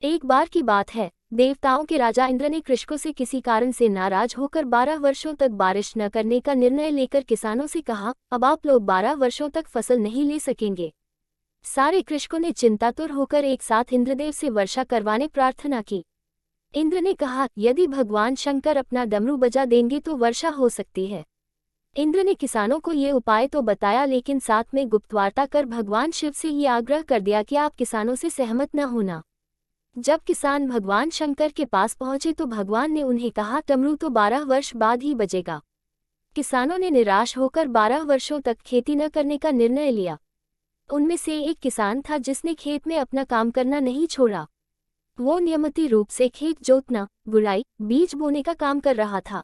एक बार की बात है, देवताओं के राजा इंद्र ने कृषकों से किसी कारण से नाराज होकर 12 वर्षों तक बारिश न करने का निर्णय लेकर किसानों से कहा, अब आप लोग 12 वर्षों तक फसल नहीं ले सकेंगे। सारे कृषकों ने चिंतातुर होकर एक साथ इंद्रदेव से वर्षा करवाने प्रार्थना की। इंद्र ने कहा, यदि भगवान शंकर अपना डमरू बजा देंगे तो वर्षा हो सकती है। इंद्र ने किसानों को ये उपाय तो बताया, लेकिन साथ में गुप्तवार्ता कर भगवान शिव से ये आग्रह कर दिया कि आप किसानों से सहमत न होना। जब किसान भगवान शंकर के पास पहुंचे तो भगवान ने उन्हें कहा, डमरू तो 12 वर्ष बाद ही बजेगा। किसानों ने निराश होकर 12 वर्षों तक खेती न करने का निर्णय लिया। उनमें से एक किसान था जिसने खेत में अपना काम करना नहीं छोड़ा। वो नियमित रूप से खेत जोतना, बुराई, बीज बोने का काम कर रहा था।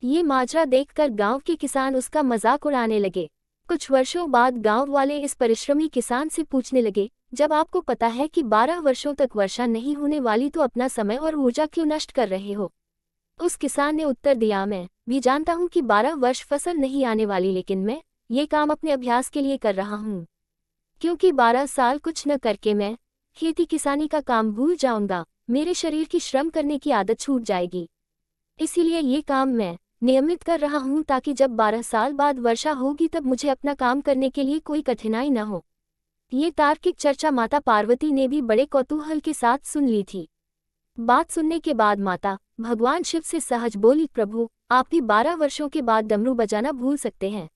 ये माजरा देखकर गांव के किसान उसका मजाक उड़ाने लगे। कुछ वर्षों बाद गांव वाले इस परिश्रमी किसान से पूछने लगे, जब आपको पता है कि 12 वर्षों तक वर्षा नहीं होने वाली तो अपना समय और ऊर्जा क्यों नष्ट कर रहे हो? उस किसान ने उत्तर दिया, मैं भी जानता हूं कि 12 वर्ष फसल नहीं आने वाली, लेकिन मैं ये काम अपने अभ्यास के लिए कर रहा हूं। क्योंकि 12 साल कुछ न करके मैं खेती किसानी का काम भूल जाऊंगा, मेरे शरीर की श्रम करने की आदत छूट जाएगी। इसीलिए ये काम मैं नियमित कर रहा हूं ताकि जब 12 साल बाद वर्षा होगी तब मुझे अपना काम करने के लिए कोई कठिनाई न हो। ये तार्किक चर्चा माता पार्वती ने भी बड़े कौतूहल के साथ सुन ली थी। बात सुनने के बाद माता भगवान शिव से सहज बोली, प्रभु आप भी 12 वर्षों के बाद डमरू बजाना भूल सकते हैं।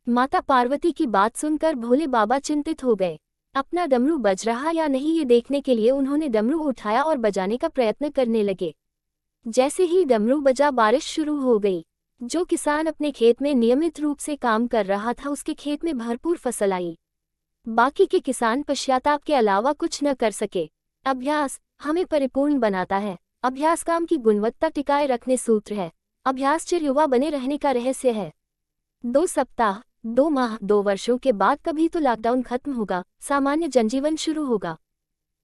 माता पार्वती की बात सुनकर भोले बाबा चिंतित हो गए। अपना डमरू बज रहा या नहीं ये देखने के लिए उन्होंने डमरू उठाया और बजाने का प्रयत्न करने लगे। जैसे ही डमरू बजा बारिश शुरू हो गई। जो किसान अपने खेत में नियमित रूप से काम कर रहा था उसके खेत में भरपूर फसल आई। बाकी के किसान पश्चाताप के अलावा कुछ न कर सके। अभ्यास हमें परिपूर्ण बनाता है। अभ्यास काम की गुणवत्ता टिकाए रखने सूत्र है। अभ्यास चिर युवा बने रहने का रहस्य है। 2 सप्ताह, 2 माह, 2 वर्षों के बाद कभी तो लॉकडाउन खत्म होगा, सामान्य जनजीवन शुरू होगा।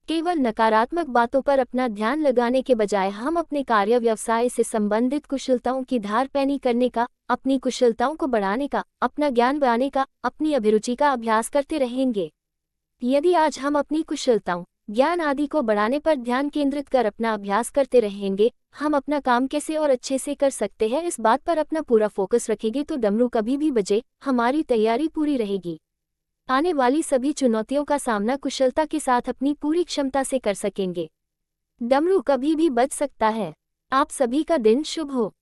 केवल नकारात्मक बातों पर अपना ध्यान लगाने के बजाय हम अपने कार्य व्यवसाय से संबंधित कुशलताओं की धार पैनी करने का, अपनी कुशलताओं को बढ़ाने का, अपना ज्ञान बढ़ाने का, अपनी अभिरुचि का अभ्यास करते रहेंगे। यदि आज हम अपनी कुशलताओं, ज्ञान आदि को बढ़ाने पर ध्यान केंद्रित कर अपना अभ्यास करते रहेंगे, हम अपना काम कैसे और अच्छे से कर सकते हैं इस बात पर अपना पूरा फोकस रखेंगे तो डमरू कभी भी बजे, हमारी तैयारी पूरी रहेगी। आने वाली सभी चुनौतियों का सामना कुशलता के साथ अपनी पूरी क्षमता से कर सकेंगे। डमरू कभी भी बज सकता है। आप सभी का दिन शुभ हो।